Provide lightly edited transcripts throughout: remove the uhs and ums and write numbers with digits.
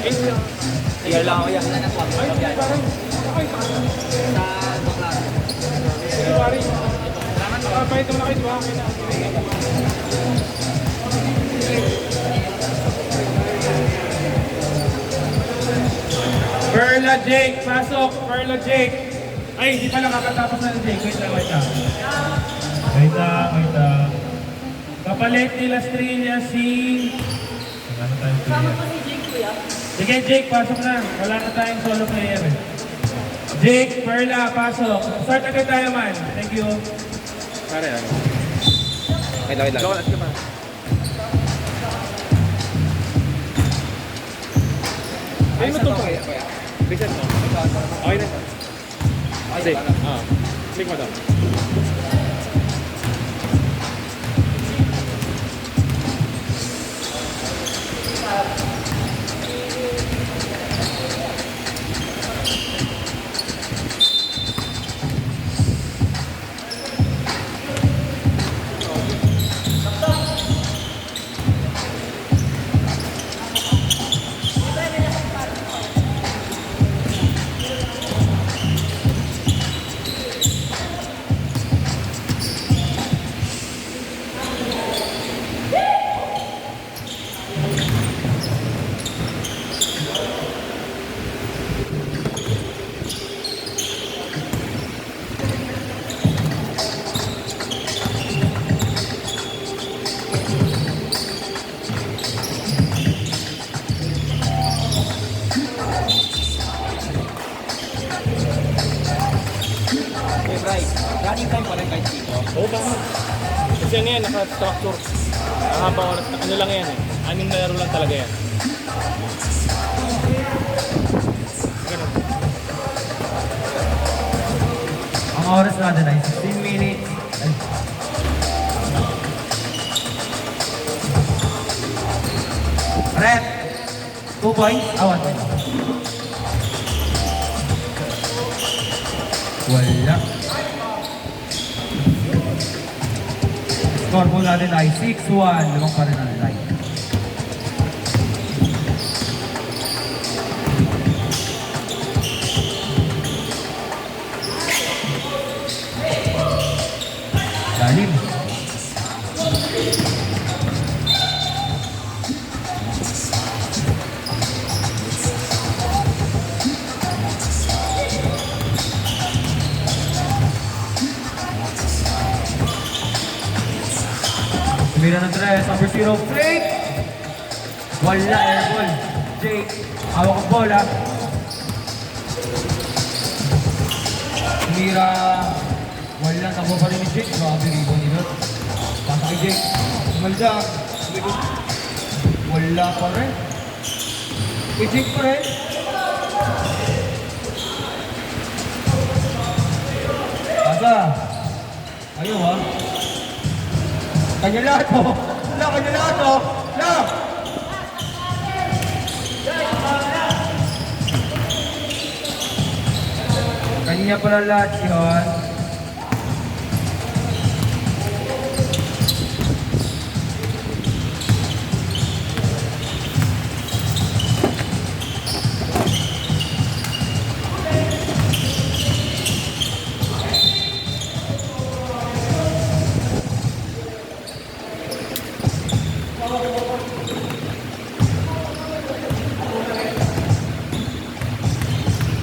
Year lang ako yan. Ay, parang, okay, Sa Baclaran. February. Pahit mo na kayo, diba? Okay na. Perla Jake, pasok! Perla Jake! Ay, hindi pala kakatapos na Jake. Wait lang. Wait lang. Kapalit ni Lastrilla si... Ano tayo? Sama po si Jake, kuya. Sige, Jake, pasok na. Wala na tayong solo player eh. Jake, Perla, pasok. Start agad tayo man. Thank you. Pare yan. Wait lang. Lokalas ka pa. Ay, mo ito pa. Bisan mo. Okay na. Okay. Click mo daw. Okay, right. Running time pa rin kahit dito. Oo, tama. Kasi ano yan, naka-structure. Habang oras, ano lang yan eh. 6 na laro lang talaga yan. Ganun. Ang oras natin ay 16 minutes. Ay. Rep! 2 points? 1 point. Wala. Score po natin ay 6-1. Lamang pa rin ang line. Lalim. Tumira ng 3, number 0, fake! Wala, airball. Jake, hawak ang bola. Tumira, wala, takbo pa rin ni Jake. Grabe, rebound ni Lot. Pasa kay Jake. Malda. Wala pa rin. Kay Jake pa rin. Pasa. Ayaw ha. Kanya lahat mo. Wala, kanya lahat mo. Wala. Kanya pala lahat yun.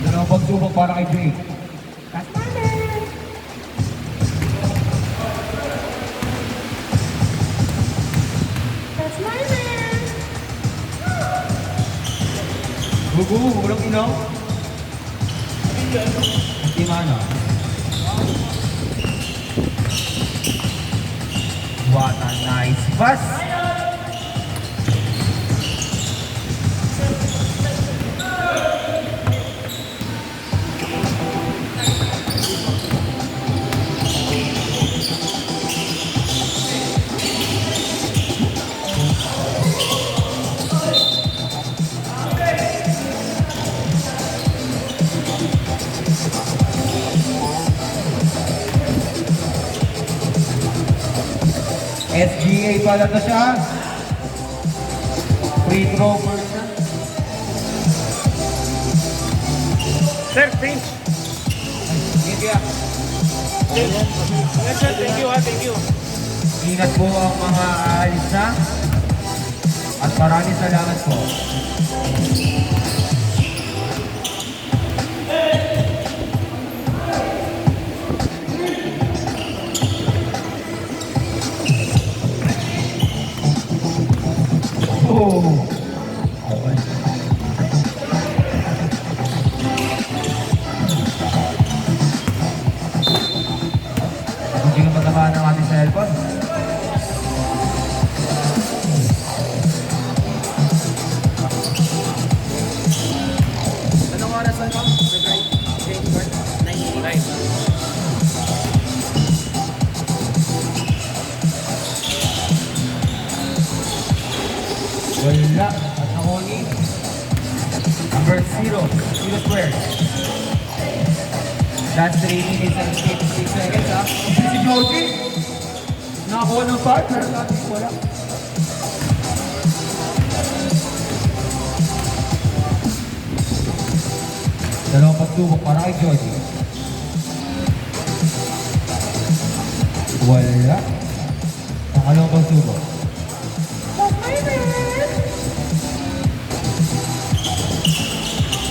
Dalawang pagsubok para kay Jake. That's my man! Gugu, walang inaw. Hindi mana. What a nice pass. SGA pala na siya. Free throw first na. Sir, finish. Thank you. Yes, sir. Thank you, ha. Thank you. Ingat po ang mga aalis na. At maraming salamat po. Oh. Hindi ka matamaan ng ating cellphone. Anong oras na ito? February 9. Wala. At ako ni number 0 square. Last 3 minutes and 56 seconds, ha? Si Joji. Nakakuha ng foul, pero sabi ko wala. Dalawang pagsubok para kay Joji. Wala. Nakalawang pagsubok. That's my man.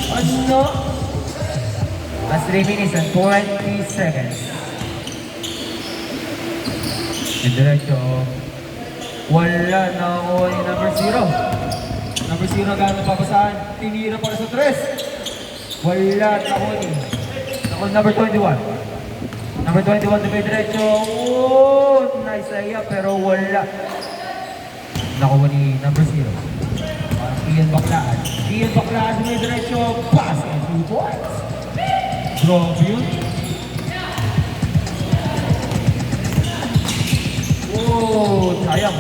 Ano? Last 3 minutes and 20 seconds. And diretso. Wala na ako ni number 0. Number 0 gano'n papasahan. Tinira para sa 3. Wala na ako ni. Ako number 21. Number 21 na may diretso. Oh, nice layup pero wala. Nakuha ni number 0. Parang Ian Baklaan. Ian Baklaan na may diretso. Pass and 2 points. Grabe yun. Oh, sayang.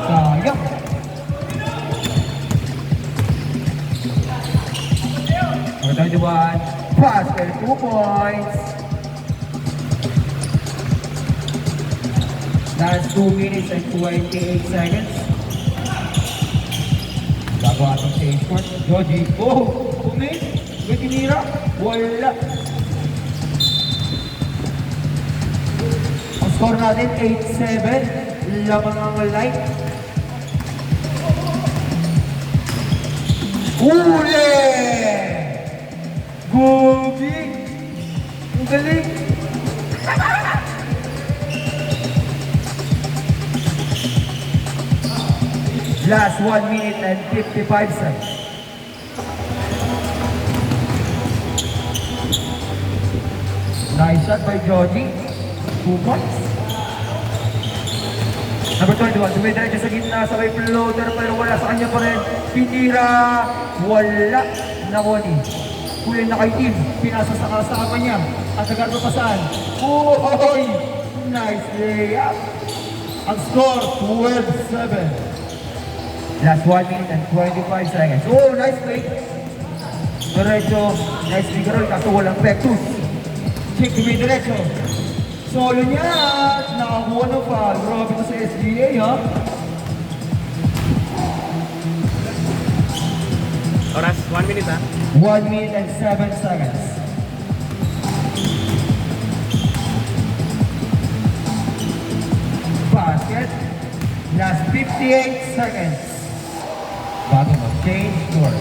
Sayang. Number 21. Pass and 2 points. Last 2 minutes and 28 seconds. Bago atong change court. Joji. Oh! Kumis! May tinira. Wala. Ang score natin 8-7. Lamang ang light. Huli! Gogi! Ang galing! Last 1 minute and 55 seconds. Nice shot by Joji. 2 points. Number 21, dumidiretso sa gitna sa may floater pero wala sa kanya pa rin. Pinira. Wala. Nakoni. Kuya na kay team. Pinasa sa kasama niya. At agad papasahan. Oy! Nice layup. Ang score, 12-7. Last 1 minute and 25 seconds. Oh, nice play. Diretso, nice figure roll, kaso walang pectus. Check to be diretso. Solo niya at nakakuha ng foul. Grabe to sa SGA, ha? Oras, 1 minute, ha? 1 minute and 7 seconds. Basket. Last 58 seconds. Bago mag-change score.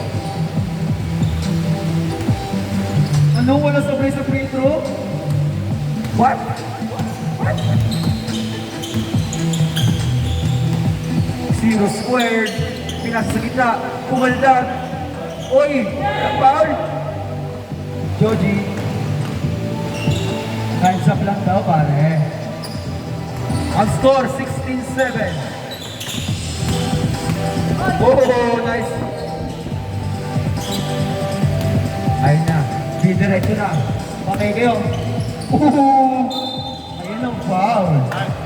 Ano? Wala sabay sa free throw? What? What? 0 squared. Pinasa sa gitna. Pumaldag. Oy! Foul! Joji. Time's up lang daw, pare. Ang score, 16-7. Oh, nice. Ayun na. Didiretso na. Pakay kayo. Ayun ang foul.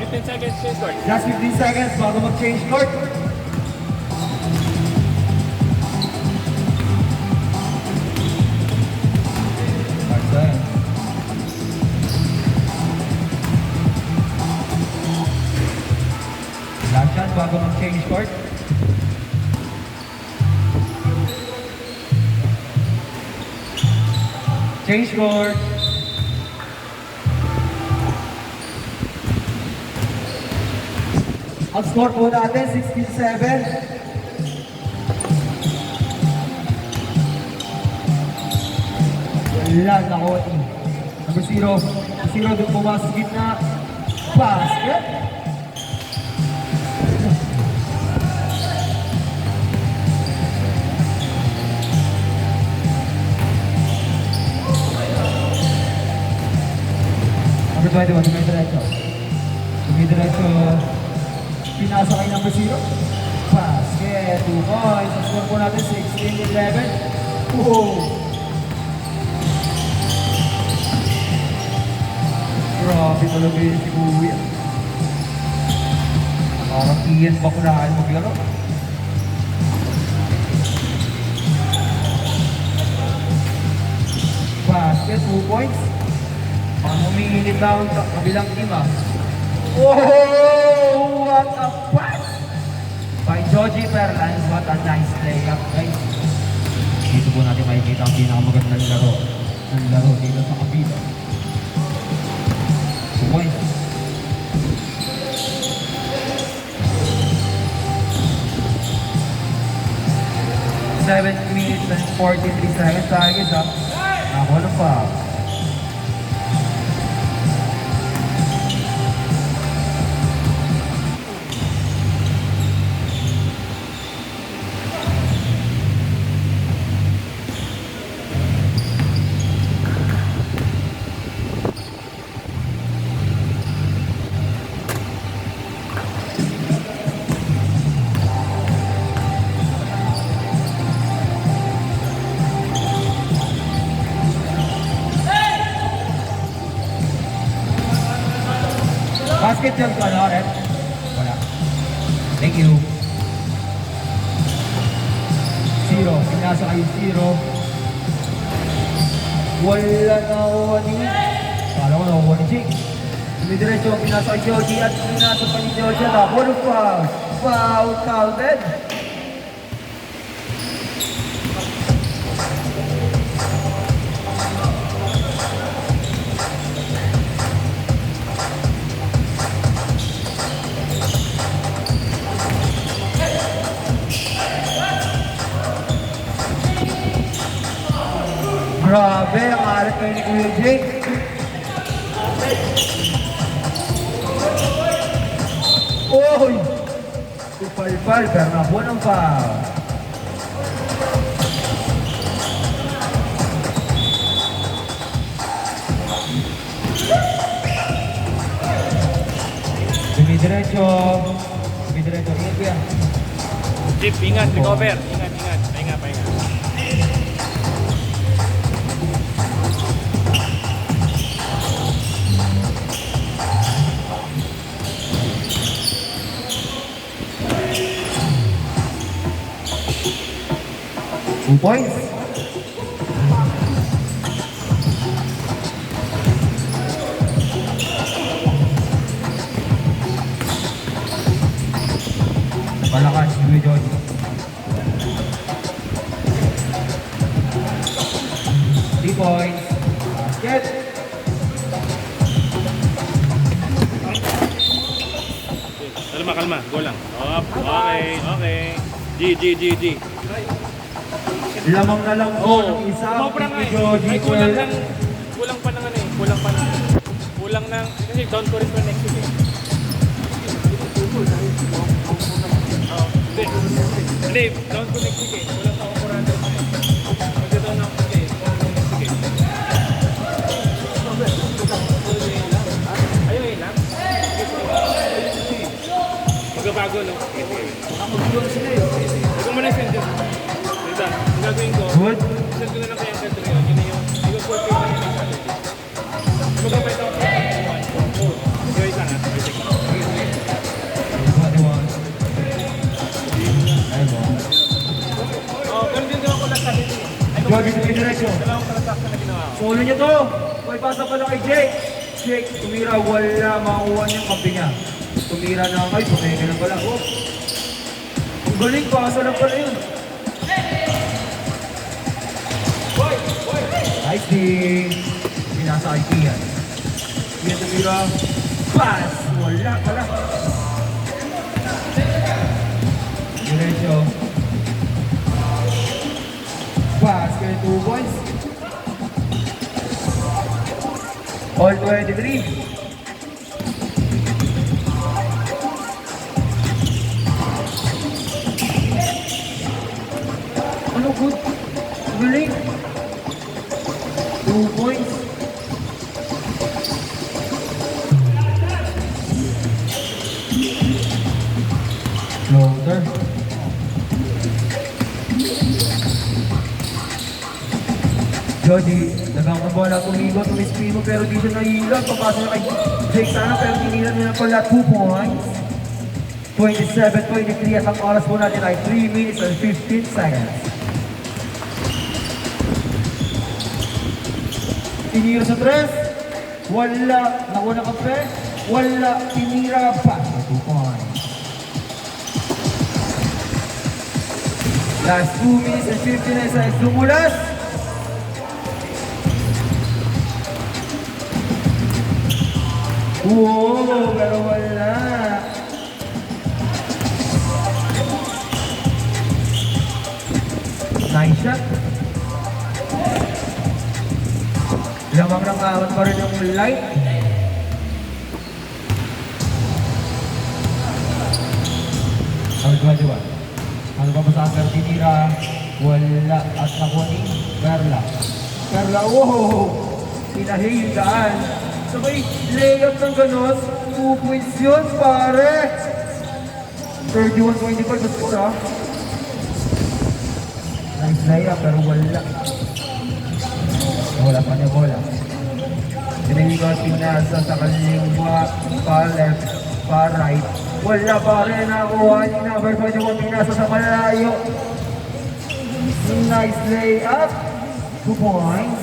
15 seconds, change court. Last 15 seconds bago mag-change court. Marcel. Last shot bago mag-change court. Change score. Ang score po natin, 16-7. Wala na ko. Number 0. 0 doon pumasok sa gitna. Basket. Number 21, tumidiretso. Tumidiretso. Pinasa kay number 0. Basket. 2 points. Ang score po natin, 16-11. Whoa! Grabe talaga yun si Kuya. Parang Ian Bakulahan maglaro. Basket, 2 points. Ang umiinit na ang kabilang team ah. Oh, what a pass! By Joji Perlans, what a nice layup, guys. Dito po natin makikita ang pinakamagandang laro. Ang laro dito sa kabila. 2 points. Seven minutes and 43 seconds tayo guys ha. Ako na pa. Basket jump ka na, Red? Wala. Thank you. 0. Pinasa kayo 0. Wala na wani. Kala ko na wani Jake. Dumidiretso, pinasa kay Joji at pinasa pa ni Joji na. What a foul? Foul counted. Grabe, ang alat kayo ni Kuya Jake. Oy! Tupal-pal, pero nabuo ng foul. Dumidiretso. Dumidiretso. Ingat ko yan. Jeep, ingat, recover. Ingat, ingat. Pahinga, pahinga. Two points. Malakas si Kuya Joji. Three points. Basket. Kalma, kalma. Go lang. Up. Okay, okay. G. Lamang na lang po ng isa. Sobrang Kuya eh. Joji. Ay, kulang pa ng ano eh. Kulang ng, kasi don't for it for next week eh. Oh, hindi, don't for next week eh. Kulang pa ako 400 na eh. Magdadaw na ako eh. Next week eh. Ayun eh lang. Magbabago no? Huwag mo na send yun. Diba? Ang gagawin ko, Good. send ko na lang kayang send yun. Yun na yung, i-report ko na yung Saturday. Magpapait ako sa guys lang ha. Oh, ganun din naman ko lang sabi niya. Jogi dumidiretso. Dalawang transaction na ginawa ko. Solo niya to. May pasa pala kay Jake. Jake, tumira. Wala makuha niyang kampi niya. Tumira na kayo. Tumira na pala. Oh. Ang galing. Pasa lang pala yun. Nice din. Pinasa kay Kian. Kian tumira. Pass. Wala pala. Diretso. Pass kaya 2 points. All 23. Ano good? Galing. 2 points. Floater. Jody, nagkakang bola tumigot, tumispin mo pero di siya nahilag. Papasok na kay Jake sana pero tinilan nila pala 2 points. 27-23 at ang oras po natin ay 3 minutes and 15 seconds. Tinira sa tres. Wala. Nauna kape. Wala. Tinira pa. 2 points. Last 2 minutes and 59 seconds. Lumulas. Wow, pero wala. Nice shot. Lamang nakahon pa rin yung light. Ang 21. Ano pa ba sa akin? Tinira. Wala. At nakunin. Perla. Perla. Wow! Pinahil daan. Sabay, layup ng ganos. 2 points yun, pare. 31-25 na score, ha? Nice layup, pero wala. Wala pa niya bola. Tiniligot, pinasa sa kaliwa, pa left, pa right. Wala pa rin nakuha ni number 21, pinasa sa malayo. Nice layup. 2 points.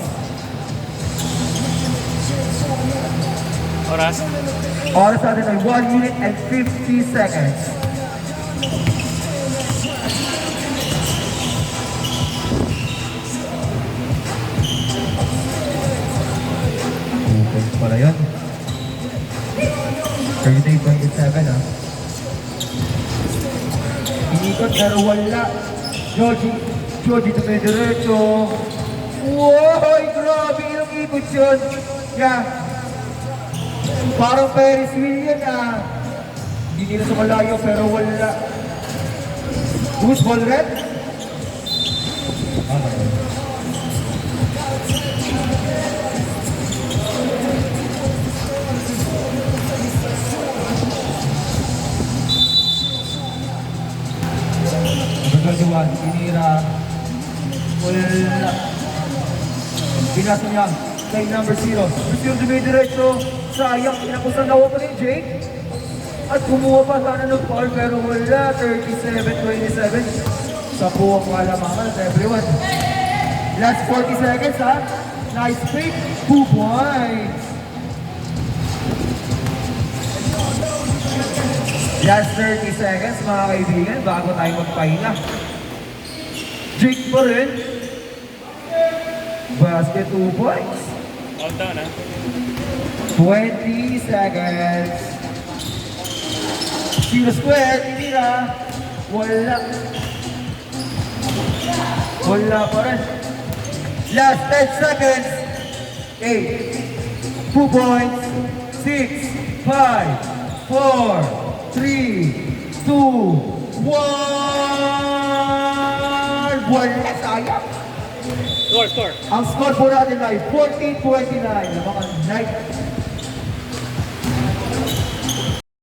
Oras. Oras natin ay 1 minute and 50 seconds. Okay, pala yun. 38-27 ah. Inikot pero wala. Joji ito may diretso. Wow! Grabe yung ikot yun. Yeah. Parang Ferris wheel yan ah. Hindi nila sa malayo pero wala. Who's ball red? Gagawin, tinira. Wala. Pinasa niya kay number 0. Gusto yung dumidiretso. Sayang, inapusan na ako ni Jake. At kumuha pa sana ng foul pero wala. 37-27. Sa buwang kalamangan sa everyone. Last 40 seconds ha. Nice pick. 2 points. Last 30 seconds mga kaibigan bago tayo magpahinga. Jake pa rin. Basket 2 points. All down, ha? 20 seconds. Zero square, tinira. Wala. Wala pa rin. Last 10 seconds. 8. 2 points. 6. 5. 4. 3. 2. 1. Wala, sayang. Score. Ang score po natin ay 14-29. Lamang ang night